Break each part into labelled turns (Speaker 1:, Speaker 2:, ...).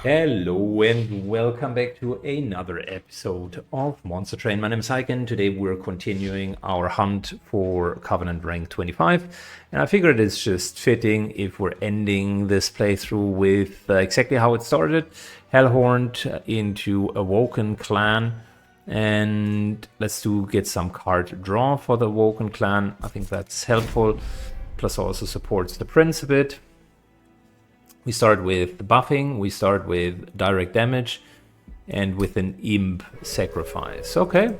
Speaker 1: Hello and welcome back to another episode of Monster Train. My name is Ike and today we're continuing our hunt for Covenant rank 25. And I figured it's just fitting if we're ending this playthrough with exactly how it started. Hellhorned into Awoken Clan. And let's get some card draw for the Awoken Clan. I think that's helpful. Plus also supports the Prince a bit. We start with buffing, we start with direct damage, and with an imp sacrifice. Okay.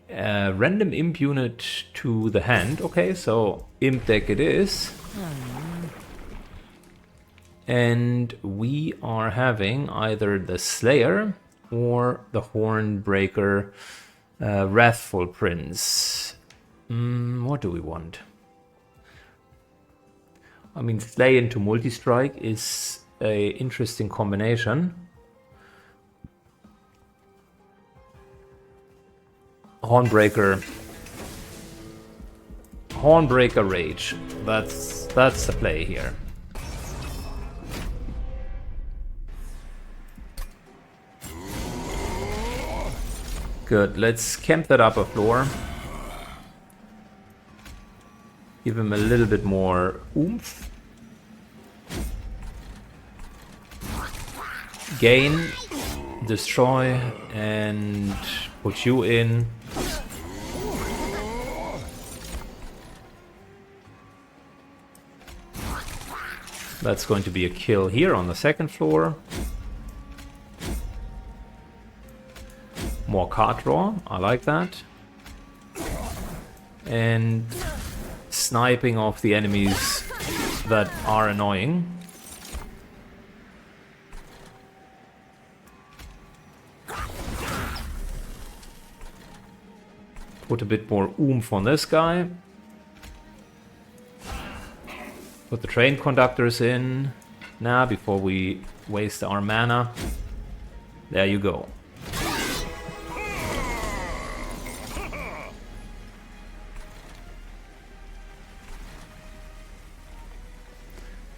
Speaker 1: Random imp unit to the hand. Okay, so imp deck it is. And we are having either the Slayer or the Hornbreaker Wrathful Prince. What do we want? I mean, Slay into multi-strike is a interesting combination. Hornbreaker Rage. That's the play here. Good. Let's camp that upper floor. Give him a little bit more oomph. Gain, destroy, and put you in. That's going to be a kill here on the second floor. More card draw, I like that. And sniping off the enemies that are annoying. Put a bit more oomph on this guy. Put the train conductors in now before we waste our mana. There you go.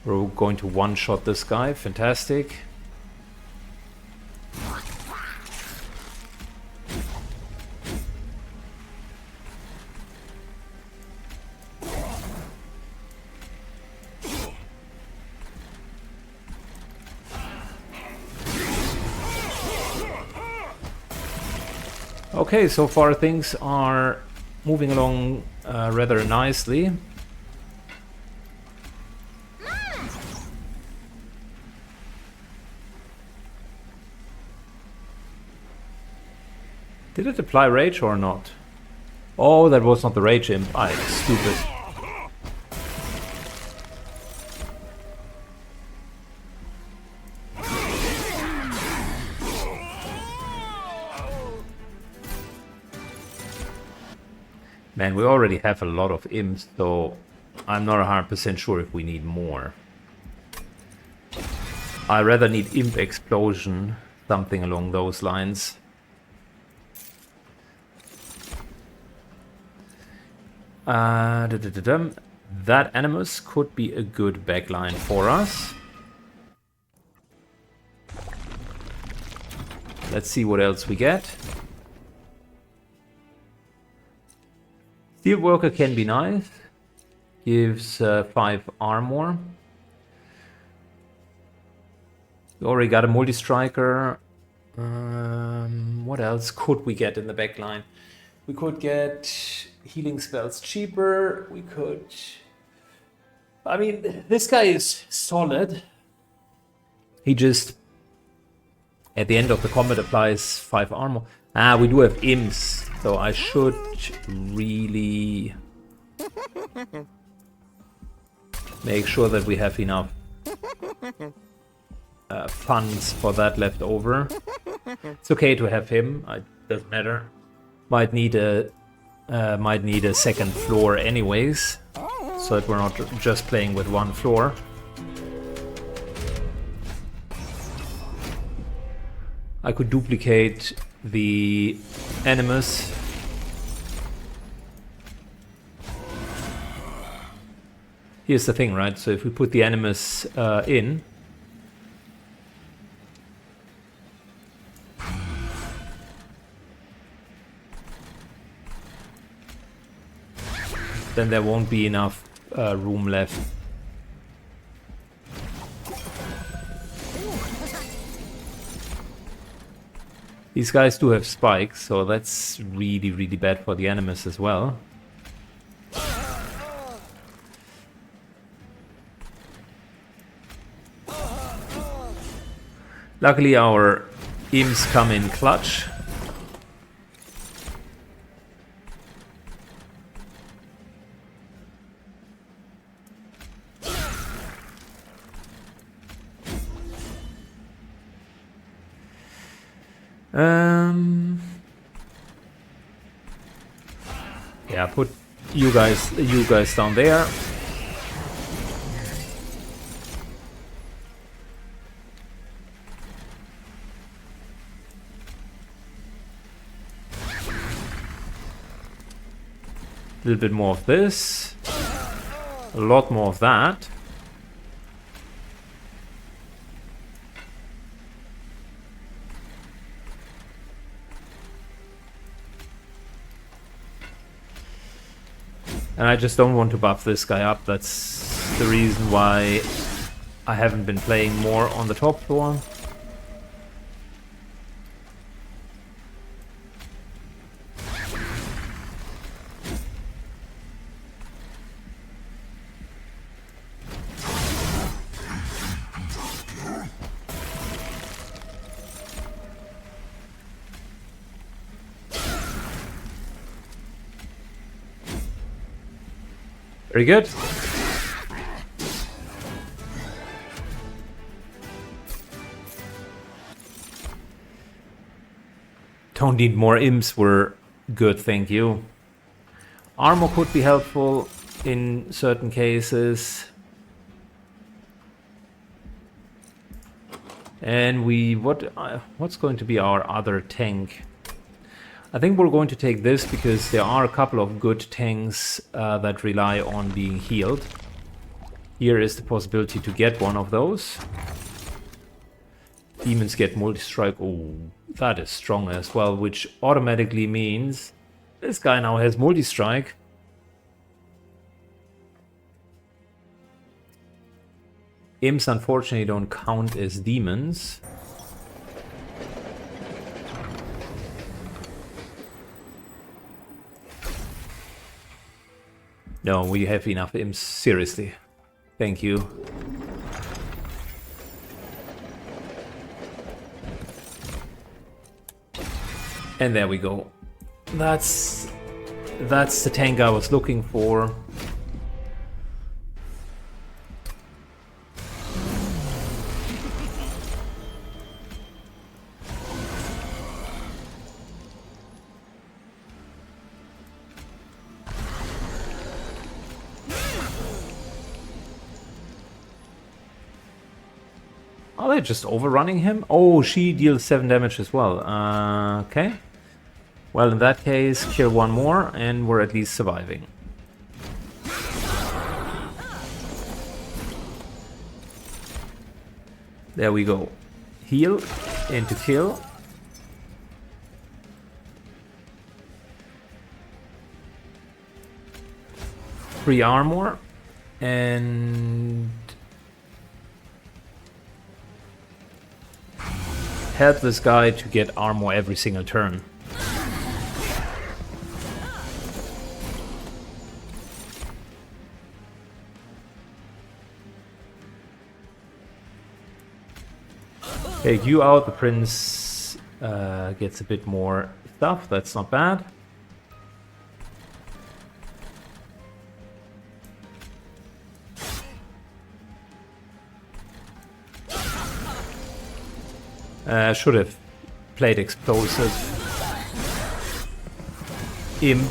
Speaker 1: We're going to one-shot this guy. Fantastic. Okay, so far things are moving along rather nicely. Did it apply rage or not? Oh, that was not the rage imp. I'm stupid. Man, we already have a lot of imps, so I'm not 100% sure if we need more. I rather need imp explosion, something along those lines. That Animus could be a good backline for us. Let's see what else we get. Steelworker can be nice. Gives 5 armor. We already got a multi-striker. What else could we get in the backline? We could get healing spells cheaper. We could... I mean, this guy is solid. He just, at the end of the combat, applies 5 armor. Ah, we do have imps, so I should really make sure that we have enough funds for that left over. It's okay to have him. It doesn't matter. Might need a second floor anyways, so that we're not just playing with one floor. I could duplicate the Animus. here's the thing, right? So if we put the animus in, then there won't be enough room left. These guys do have spikes, so that's really, really bad for the animus as well. Luckily our imps come in clutch. Yeah, put you guys down there. A little bit more of this. A lot more of that. And I just don't want to buff this guy up. That's the reason why I haven't been playing more on the top floor. Very good. Don't need more imps, we're good, thank you. Armor could be helpful in certain cases. And what's going to be our other tank? I think we're going to take this because there are a couple of good tanks that rely on being healed. Here is the possibility to get one of those. Demons get multi-strike. Oh, that is strong as well, which automatically means this guy now has multi-strike. Imps unfortunately don't count as demons. No, we have enough imps, seriously. Thank you. And there we go. That's the tank I was looking for. Are they just overrunning him? Oh, she deals 7 damage as well. Okay. Well, in that case, kill one more and we're at least surviving. There we go. Heal into kill. Free armor. And help this guy to get armor every single turn. Take you out, the prince gets a bit more stuff, that's not bad. Should have played explosive. Imp.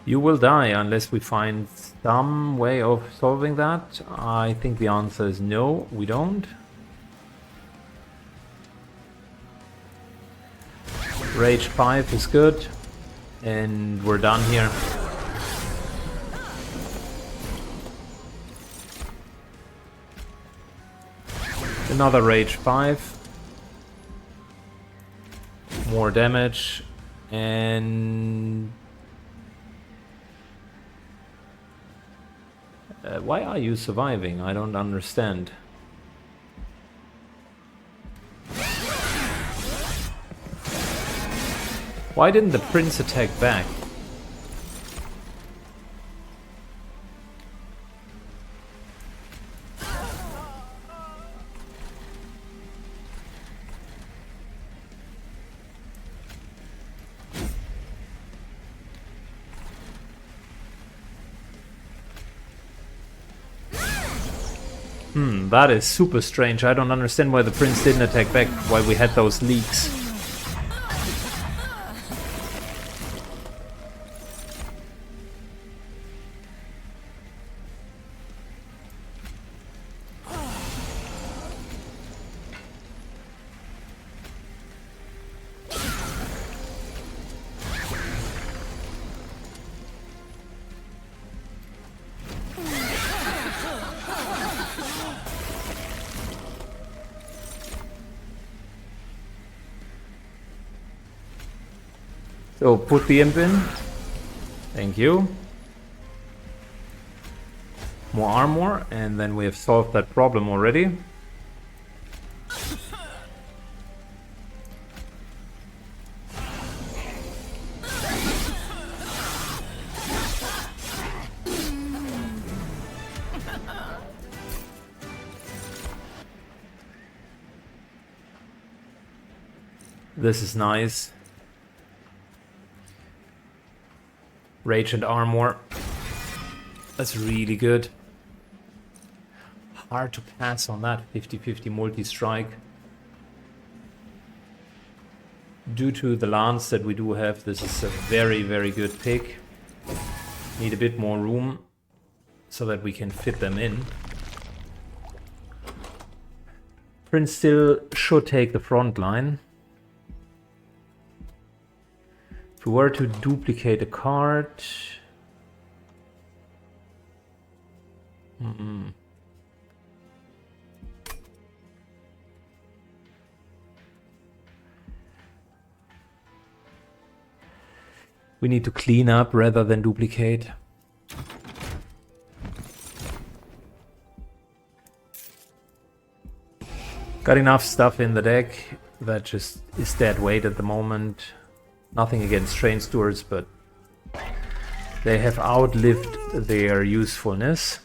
Speaker 1: You will die unless we find some way of solving that. I think the answer is no, we don't. Rage 5 is good. And we're done here. Another Rage 5. More damage. And... why are you surviving? I don't understand. Why didn't the prince attack back? That is super strange. I don't understand why the prince didn't attack back, why we had those leaks. So put the imp in. Thank you. More armor, and then we have solved that problem already. This is nice. Rage and armor. That's really good. Hard to pass on that 50-50 multi-strike. Due to the lance that we do have, this is a very, very good pick. Need a bit more room so that we can fit them in. Prince still should take the front line. If we were to duplicate a card... We need to clean up rather than duplicate. Got enough stuff in the deck that just is dead weight at the moment. Nothing against train stewards, but they have outlived their usefulness.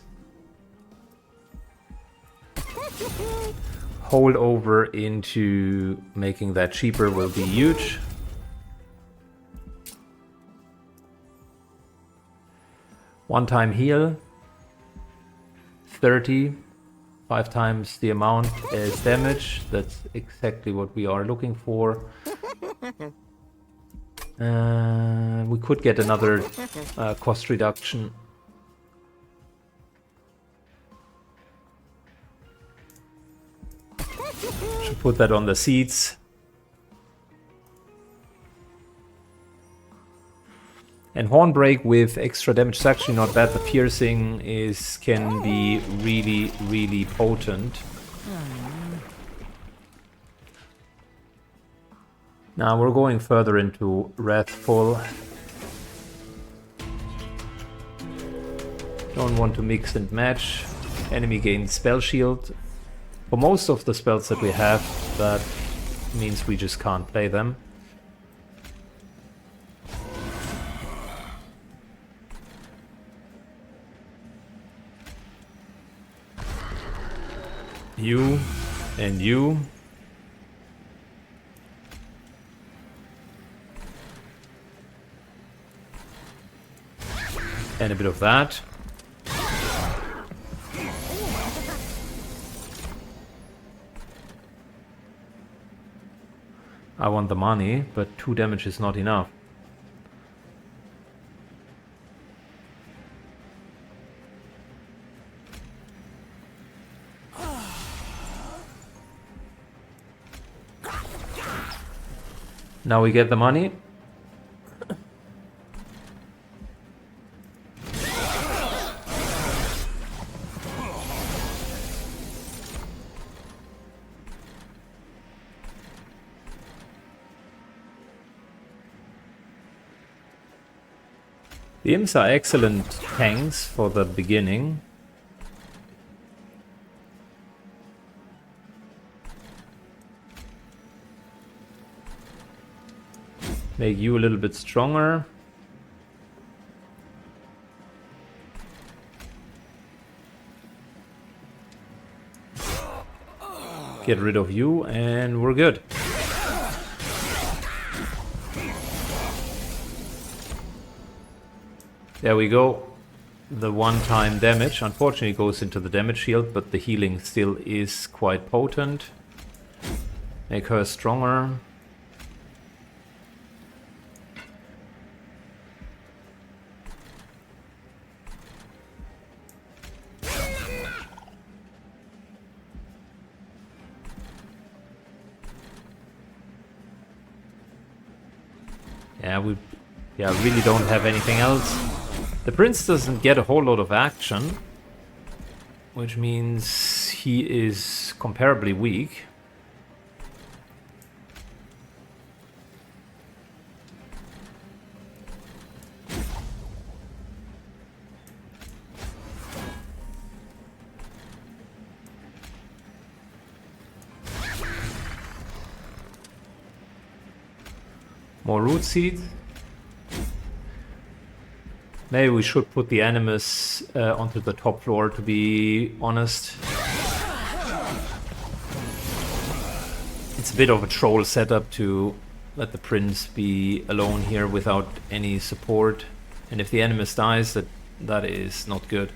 Speaker 1: Hold over into making that cheaper will be huge. One-time heal, 30, 5 times the amount as damage. That's exactly what we are looking for. We could get another cost reduction. Should put that on the seats. And Hornbreak with extra damage is actually not bad. The piercing can be really, really potent. Now we're going further into Wrathful. Don't want to mix and match. Enemy gains spell shield. For most of the spells that we have, that means we just can't play them. You and you. And a bit of that. I want the money, but 2 damage is not enough. Now we get the money. The imps are excellent tanks for the beginning. Make you a little bit stronger. Get rid of you and we're good. There we go. The one-time damage unfortunately goes into the damage shield, but the healing still is quite potent. Make her stronger. Yeah, we really don't have anything else. The prince doesn't get a whole lot of action, which means he is comparably weak. More root seeds. Maybe we should put the animus onto the top floor, to be honest. It's a bit of a troll setup to let the prince be alone here without any support. And if the animus dies, that is not good.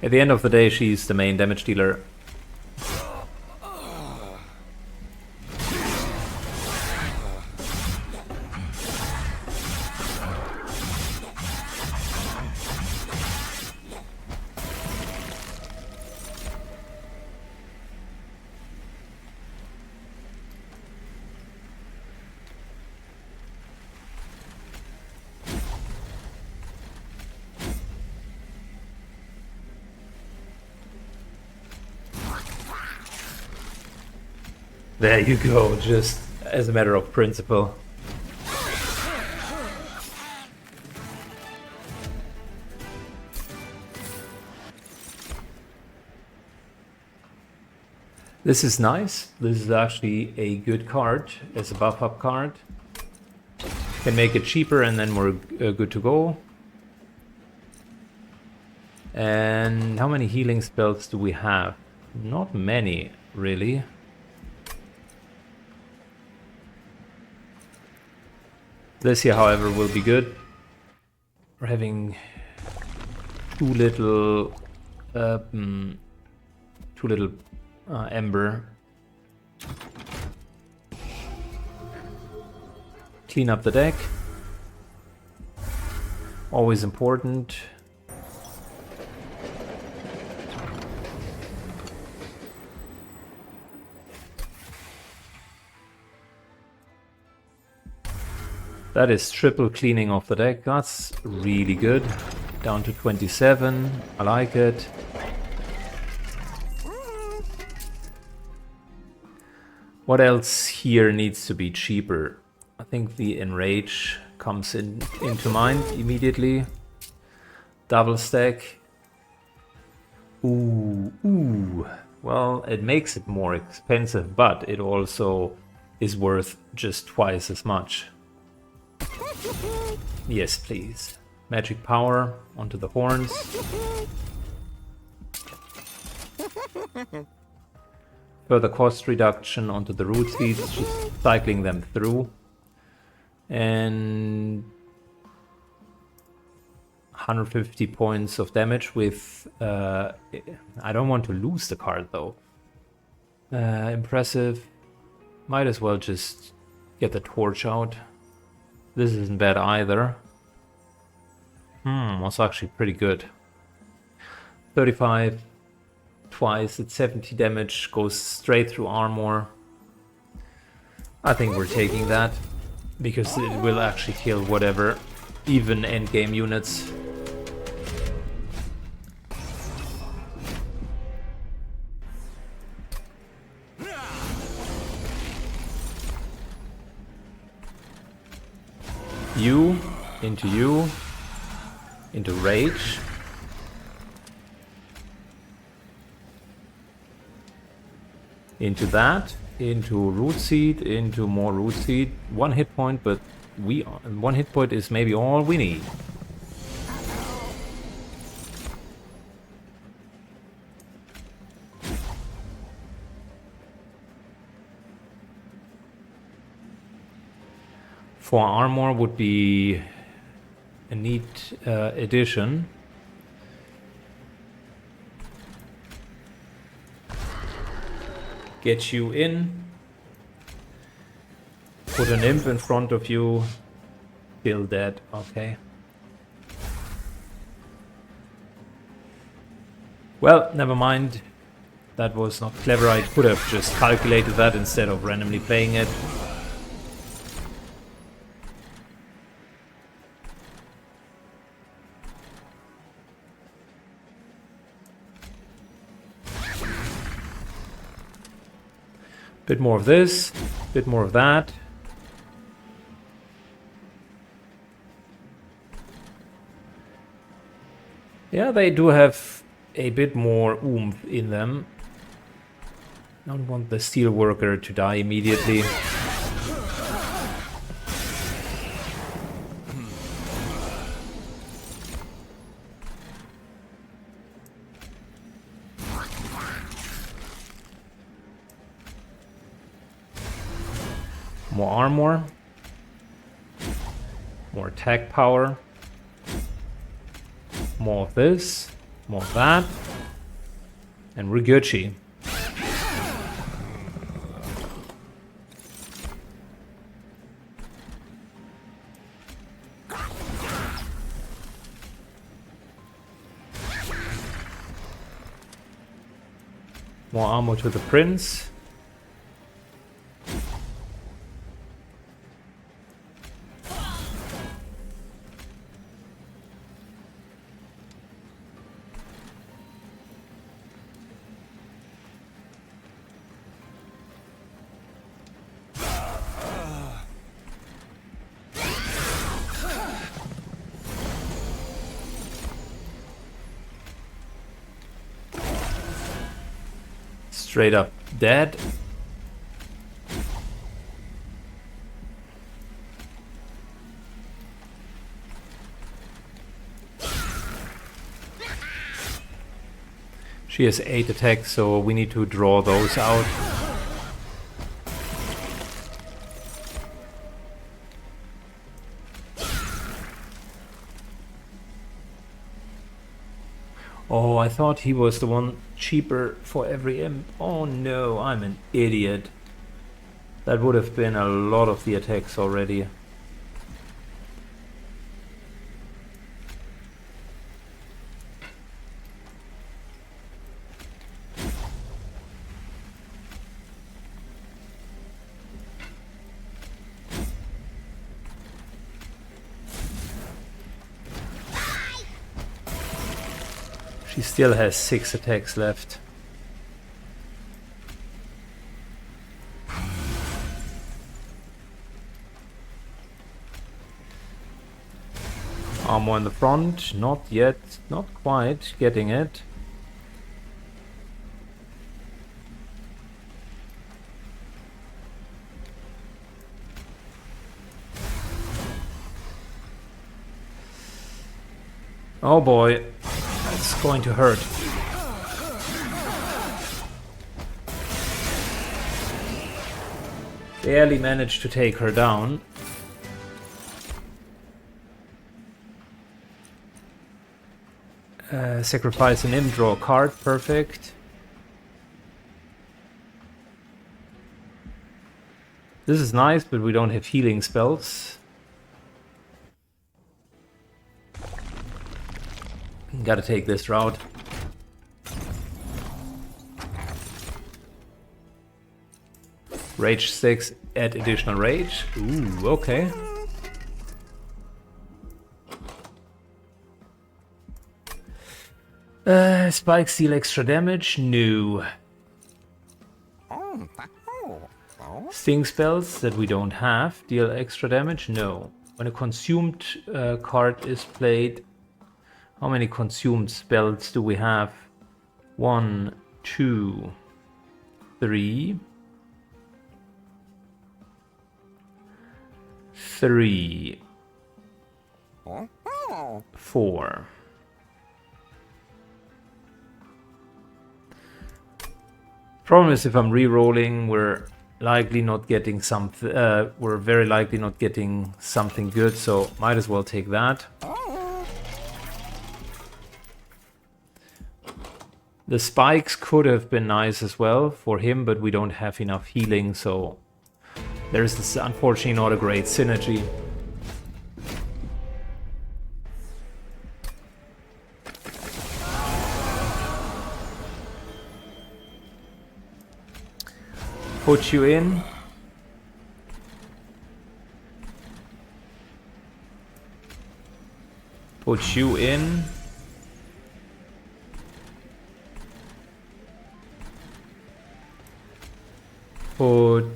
Speaker 1: At the end of the day, she's the main damage dealer. There you go, just as a matter of principle. This is nice. This is actually a good card as a buff up card. Can make it cheaper and then we're good to go. And how many healing spells do we have? Not many, really. This here, however, will be good. We're having too little ember. Clean up the deck. Always important. That is triple cleaning of the deck. That's really good. Down to 27. I like it. What else here needs to be cheaper? I think the Enrage comes into mind immediately. Double stack. Ooh. Well, it makes it more expensive, but it also is worth just twice as much. Yes, please. Magic power onto the horns. Further cost reduction onto the root seeds, just cycling them through. And 150 points of damage with... I don't want to lose the card though. Impressive. Might as well just get the torch out. This isn't bad either. Was actually pretty good. 35, twice. It's 70 damage, goes straight through armor. I think we're taking that, because it will actually kill whatever, even endgame units. You, into rage. Into that, into root seed, into more root seed. 1 hit point, but 1 hit point is maybe all we need. For armor would be a neat addition. Get you in. Put an imp in front of you. Still dead. Okay. Well, never mind. That was not clever. I could have just calculated that instead of randomly playing it. Bit more of this, bit more of that. Yeah, they do have a bit more oomph in them. Don't want the steel worker to die immediately. More armor, more attack power, more of this, more of that, and we're Gucci. More armor to the prince. Straight up dead. She has 8 attacks, so we need to draw those out. Oh, I thought he was the one cheaper for every imp. Oh no, I'm an idiot. That would have been a lot of the attacks already. She still has 6 attacks left. Armor in the front, not yet, not quite getting it. Oh boy. It's going to hurt. Barely managed to take her down. Sacrifice an imp, draw a card, perfect. This is nice, but we don't have healing spells. Gotta take this route. Rage 6, add additional rage. Ooh, okay. Spikes deal extra damage? No. Sting spells that we don't have deal extra damage? No. When a consumed card is played, how many consumed spells do we have? 1, 2, 3. 3. 4. Problem is, if I'm re-rolling, we're likely not getting something. We're very likely not getting something good, so might as well take that. The spikes could have been nice as well for him, but we don't have enough healing, so there's this unfortunately not a great synergy. Put you in. Put you in. Put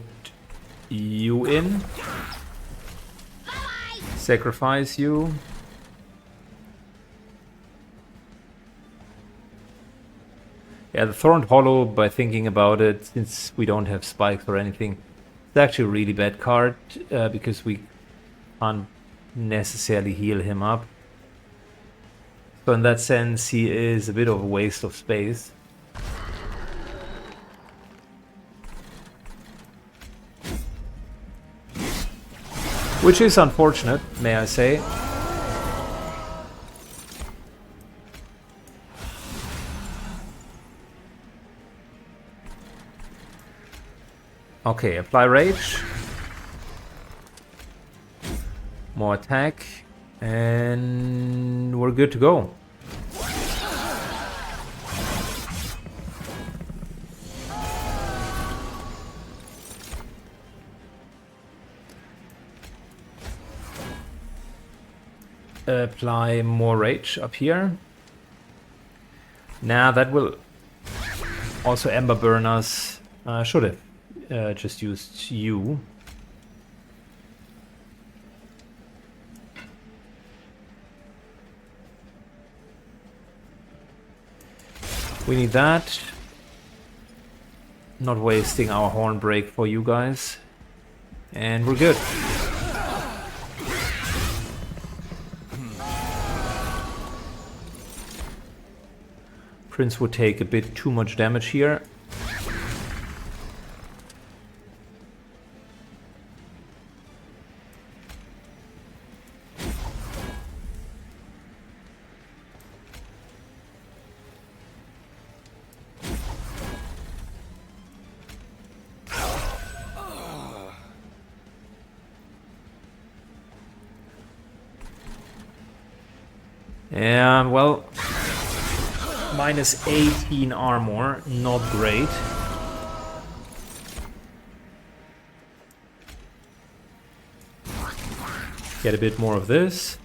Speaker 1: you in. Sacrifice you. Yeah, the Thorned Hollow, by thinking about it, since we don't have spikes or anything, it's actually a really bad card because we can't necessarily heal him up. So in that sense, he is a bit of a waste of space. Which is unfortunate, may I say. Okay, apply rage. More attack. And we're good to go. Apply more rage up here. Now that will also Ember burn us. Should have just used you. We need that. Not wasting our horn break for you guys. And we're good. Prince would take a bit too much damage here. Yeah, well, minus 18 armor, not great. Get a bit more of this.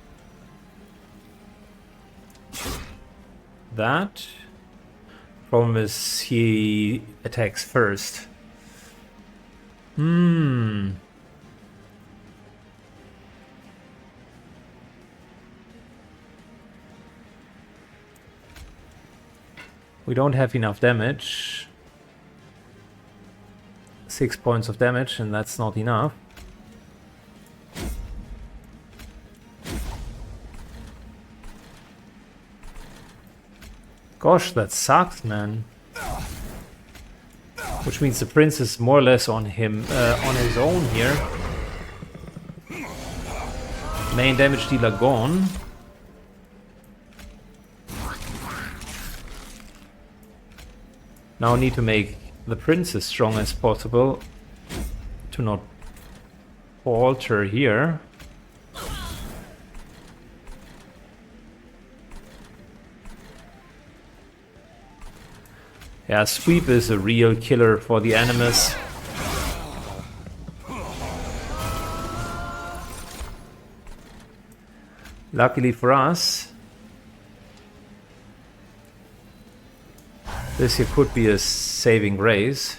Speaker 1: That. Problem is he attacks first. We don't have enough damage. 6 points of damage, and that's not enough. Gosh, that sucks, man. Which means the prince is more or less on him, on his own here. Main damage dealer gone. Now I need to make the prince as strong as possible to not falter here. Yeah, sweep is a real killer for the Animus. Luckily for us, this here could be a saving grace.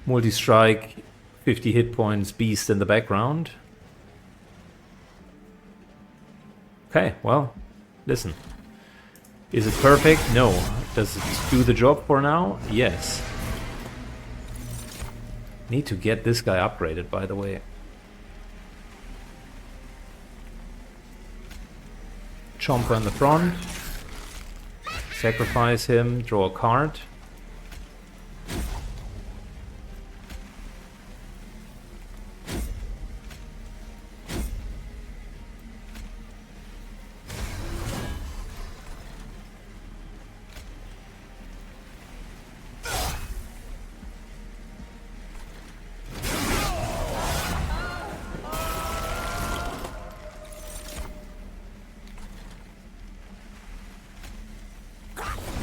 Speaker 1: Multi-strike, 50 hit points, beast in the background. Okay, well, listen. Is it perfect? No. Does it do the job for now? Yes. Need to get this guy upgraded, by the way. Chomper in the front. Sacrifice him, draw a card.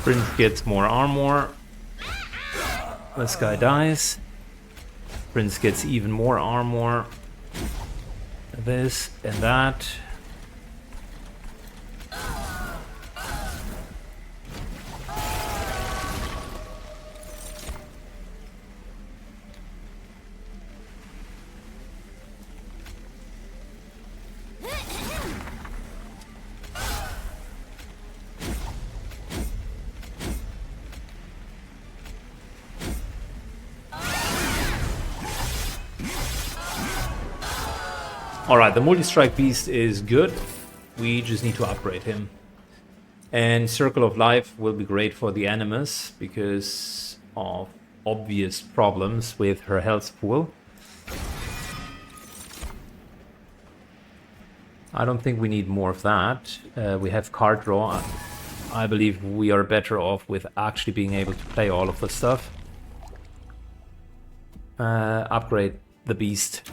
Speaker 1: Prince gets more armor. This guy dies. Prince gets even more armor. This and that. Alright, the multi-strike beast is good. We just need to upgrade him. And Circle of Life will be great for the Animus because of obvious problems with her health pool. I don't think we need more of that. We have card draw. I believe we are better off with actually being able to play all of the stuff. Upgrade the beast.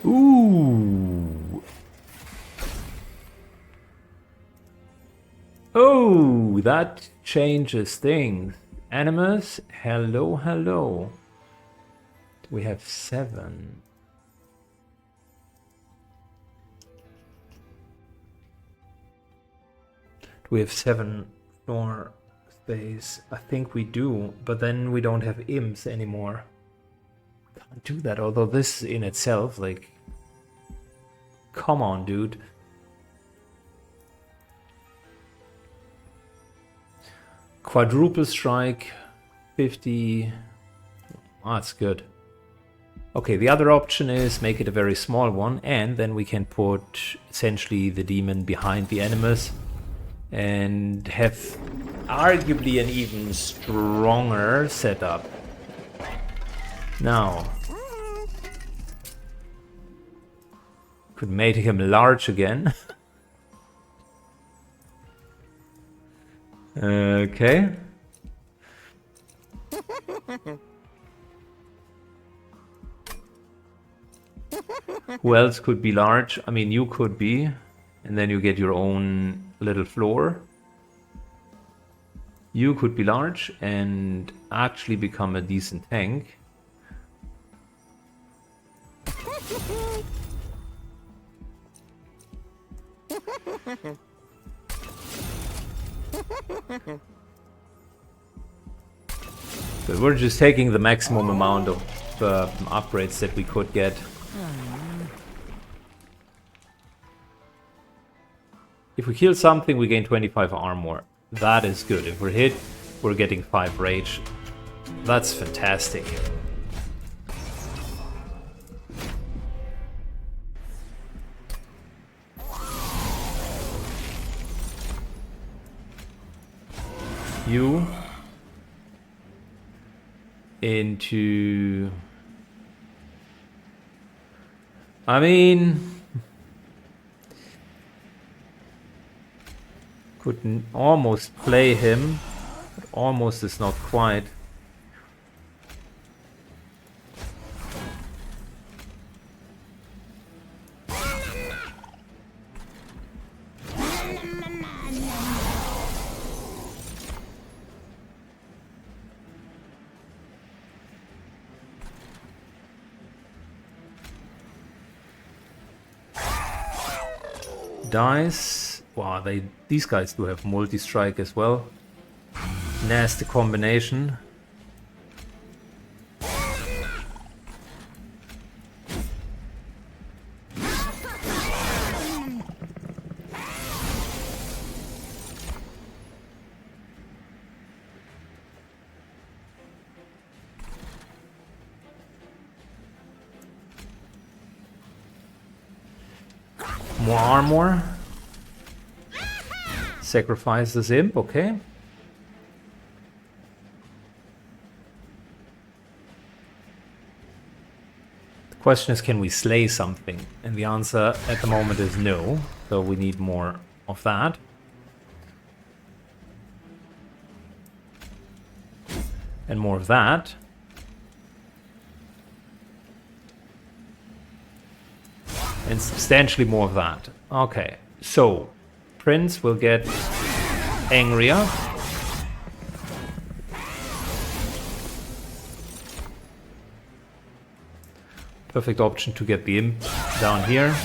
Speaker 1: Ooh. Oh, that changes things. Animus, hello, hello. We have 7. We have 7 more space. I think we do, but then we don't have imps anymore. Can't do that, although this in itself, like, come on, dude. Quadruple strike, 50. Oh, that's good. Okay, the other option is make it a very small one, and then we can put essentially the demon behind the Animus and have arguably an even stronger setup. Now, could make him large again. Okay. Who else could be large? I mean, you could be, and then you get your own little floor. You could be large and actually become a decent tank. But we're just taking the maximum amount of upgrades that we could get. If we kill something, we gain 25 armor. That is good. If we're hit, we're getting 5 rage. That's fantastic. You into... I mean... Could almost play him, but almost is not quite. dice. Wow, these guys do have multi-strike as well. Nasty combination. More armor. Sacrifice this imp, okay. The question is, can we slay something? And the answer at the moment is no. So we need more of that. And more of that. And substantially more of that. Okay, so Prince will get angrier. Perfect option to get the imp down here.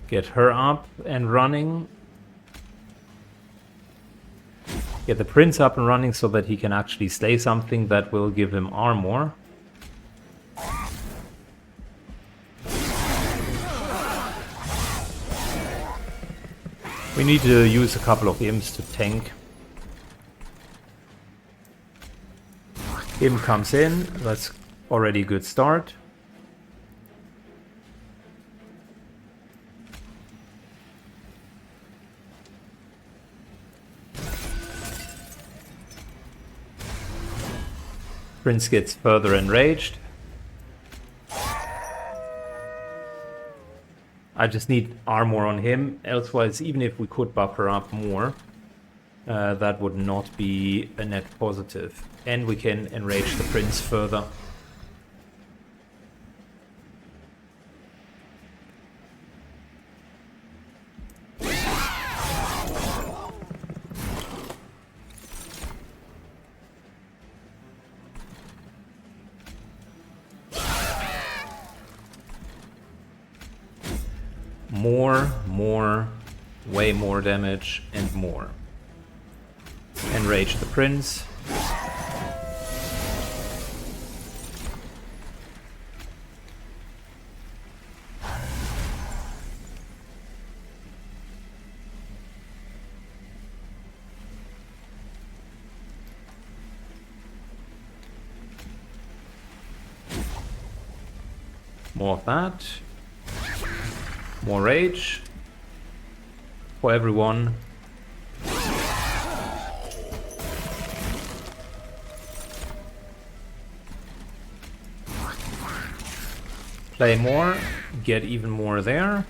Speaker 1: Get her up and running. Get the prince up and running so that he can actually slay something that will give him armor. We need to use a couple of imps to tank. Imp comes in, that's already a good start. Prince gets further enraged. I just need armor on him, elsewise even if we could buffer up more, that would not be a net positive. And we can enrage the prince further. More, way more damage and more. Enrage the prince. More of that. More rage for everyone. Play more, get even more there.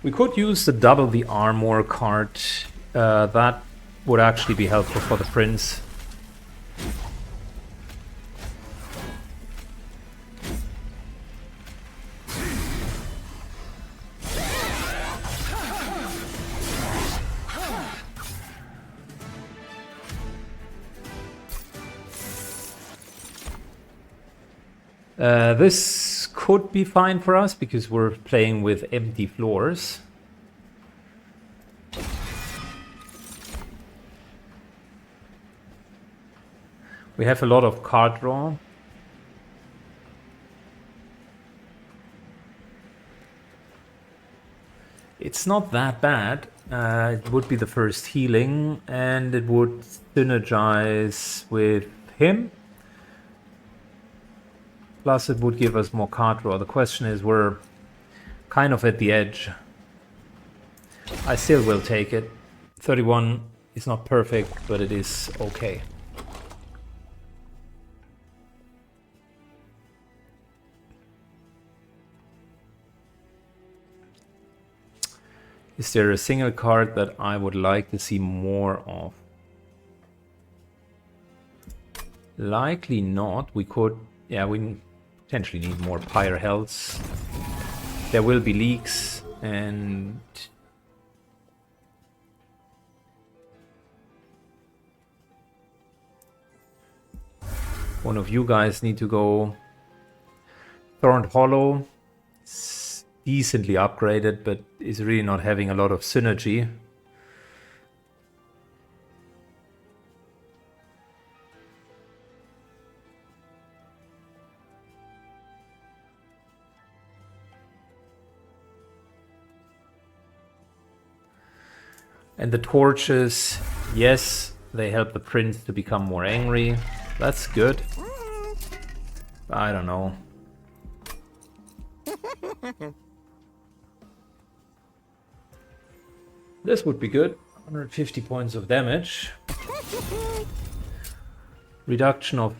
Speaker 1: We could use the double the armor card. That would actually be helpful for the prince. This could be fine for us because we're playing with empty floors. We have a lot of card draw. It's not that bad. It would be the first healing and it would synergize with him. Plus it would give us more card draw. The question is, we're kind of at the edge. I still will take it. 31 is not perfect, but it is okay. Is there a single card that I would like to see more of? Likely not. We could... Yeah, we potentially need more Pyre Hells. There will be leaks, and... one of you guys need to go. Thorned Hollow. It's decently upgraded, but is really not having a lot of synergy. And the torches, yes, they help the prince to become more angry. That's good. I don't know. This would be good. 150 points of damage. Reduction of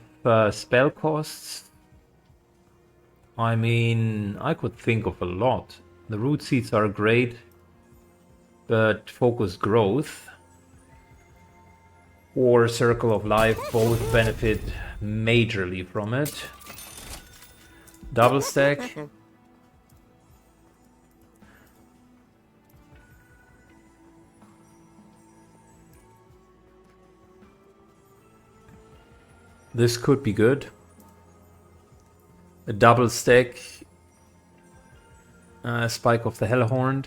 Speaker 1: spell costs. I mean, I could think of a lot. The root seeds are great, but focus growth or Circle of Life both benefit majorly from it. Double stack. This could be good. A double stack. Spike of the Hellhorned.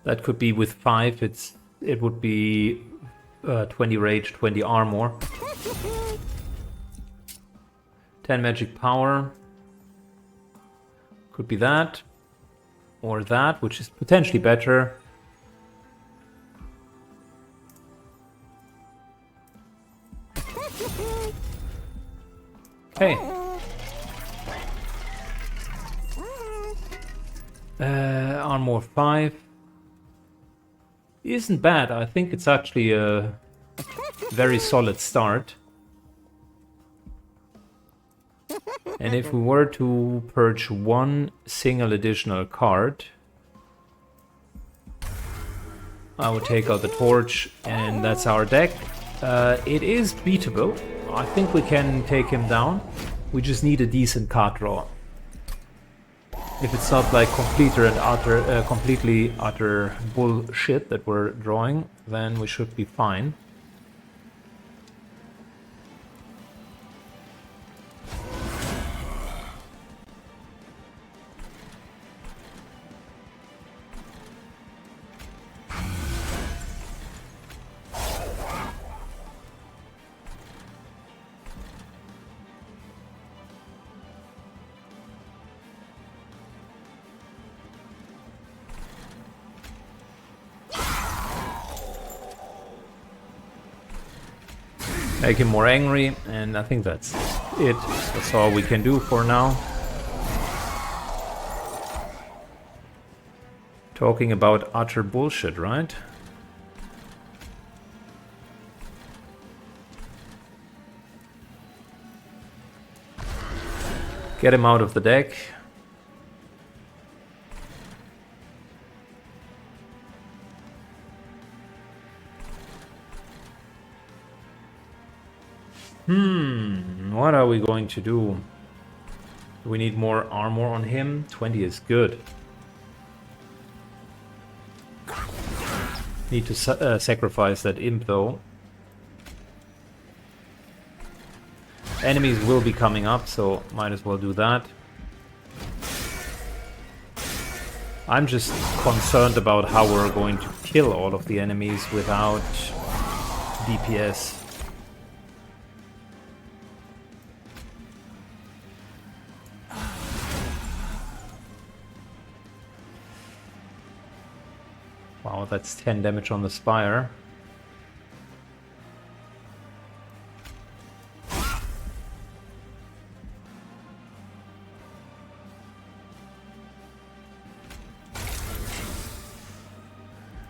Speaker 1: That could be with 5, it would be 20 rage, 20 armor. 10 magic power. Could be that. Or that, which is potentially better. Okay. Armor 5. Isn't bad. I think it's actually a very solid start. And if we were to purge one single additional card, I would take out the torch, and that's our deck. It is beatable. I think we can take him down. We just need a decent card draw. If it's not like completely utter bullshit that we're drawing, then we should be fine. Make him more angry, and I think that's it. That's all we can do for now. Talking about utter bullshit, right? Get him out of the deck. What are we going to do? We need more armor on him. 20 is good. Need to sacrifice that imp though. Enemies will be coming up, so might as well do that. I'm just concerned about how we're going to kill all of the enemies without DPS. Wow, that's 10 damage on the Spire.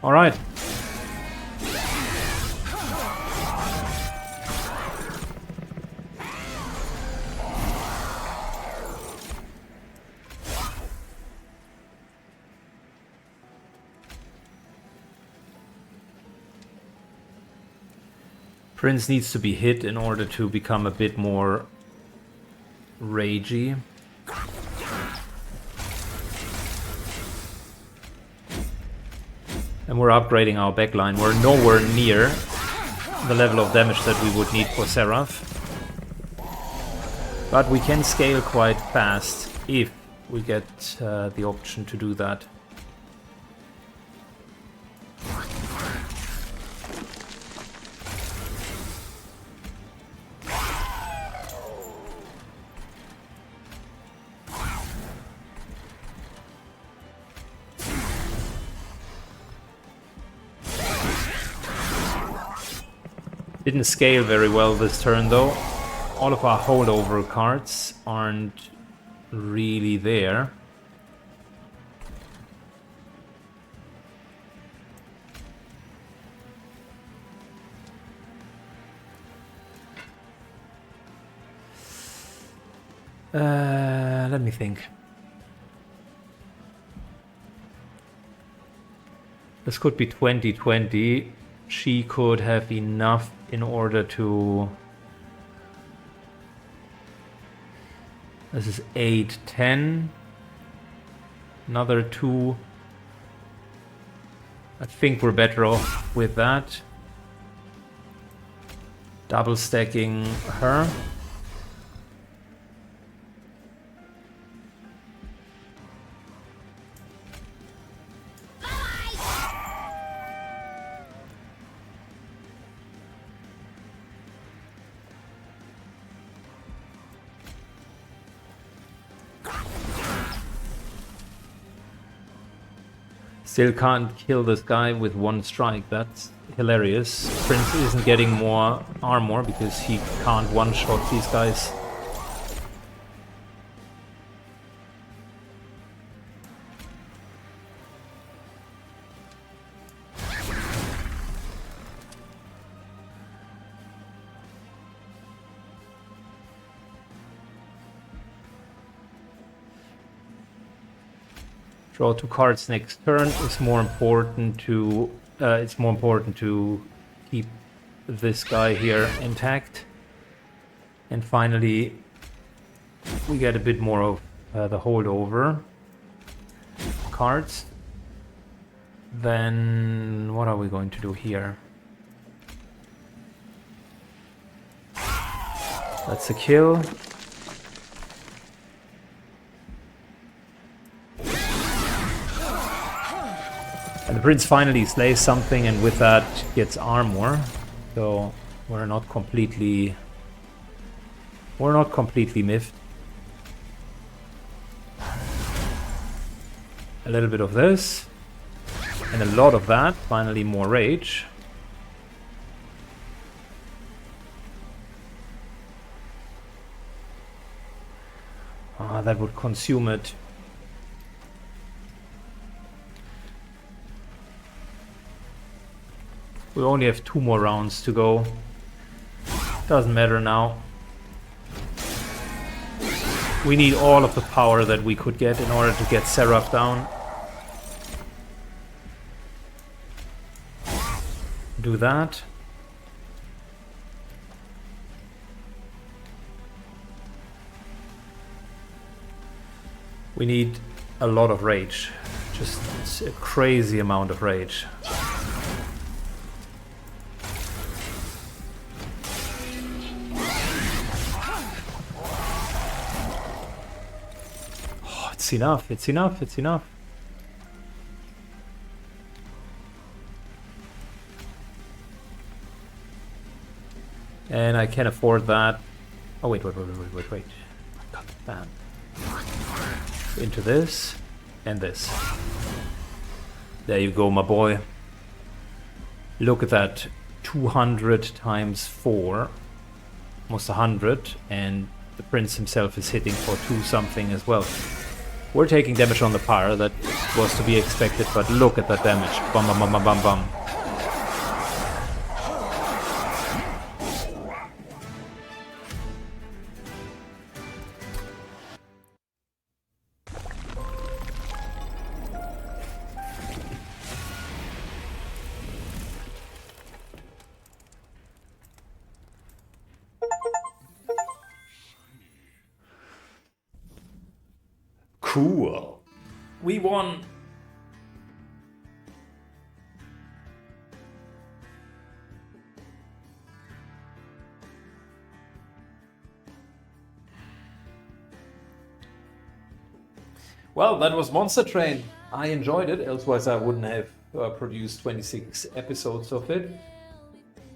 Speaker 1: All right. Prince needs to be hit in order to become a bit more ragey. And we're upgrading our backline. We're nowhere near the level of damage that we would need for Seraph. But we can scale quite fast if we get the option to do that. Didn't scale very well this turn though. All of our holdover cards aren't really there. Let me think. This could be 2020. She could have enough in order to... This is 8, 10. Another 2. I think we're better off with that. Double stacking her. Still can't kill this guy with one strike. That's hilarious. Prince isn't getting more armor because he can't one-shot these guys. Draw 2 cards next turn is more important to it's more important to keep this guy here intact. And finally we get a bit more of the holdover cards. Then what are we going to do here? That's a kill. And the prince finally slays something, and with that gets armor. So we're not completely miffed. A little bit of this and a lot of that. Finally more rage. That would consume it. We only have 2 more rounds to go. Doesn't matter now. We need all of the power that we could get in order to get Seraph down. Do that. We need a lot of rage. Just a crazy amount of rage. It's enough, it's enough, it's enough. And I can afford that. Oh, wait. Got that. Into this and this. There you go, my boy. Look at that. 200 times 4. Almost 100. And the prince himself is hitting for 2 something as well. We're taking damage on the pyre, that was to be expected, but look at that damage. Bum bum bum bum bum bum. Cool. We won. Well, that was Monster Train. I enjoyed it, otherwise I wouldn't have produced 26 episodes of it.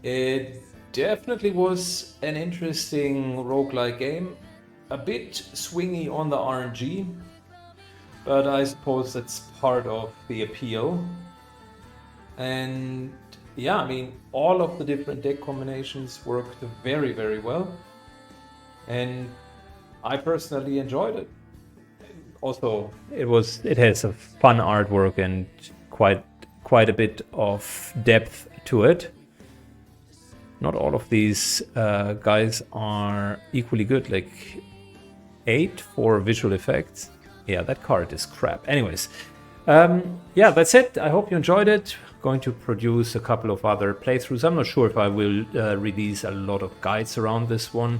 Speaker 1: It definitely was an interesting roguelike game. A bit swingy on the RNG, but I suppose that's part of the appeal. And yeah, I mean, all of the different deck combinations worked very, very well. And I personally enjoyed it. Also, it has a fun artwork and quite a bit of depth to it. Not all of these guys are equally good. Like 8 for visual effects. Yeah, that card is crap. Anyways, yeah, that's it. I hope you enjoyed it. Going to produce a couple of other playthroughs. I'm not sure if I will release a lot of guides around this one.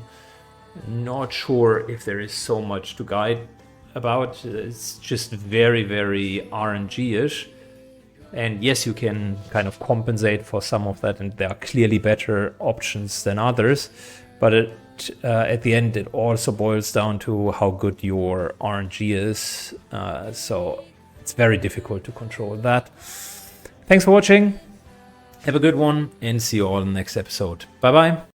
Speaker 1: Not sure if there is so much to guide about. It's just very, very RNG-ish. And yes, you can kind of compensate for some of that, and there are clearly better options than others. But at the end, it also boils down to how good your RNG is. So it's very difficult to control that. Thanks for watching. Have a good one, and see you all in the next episode. Bye-bye.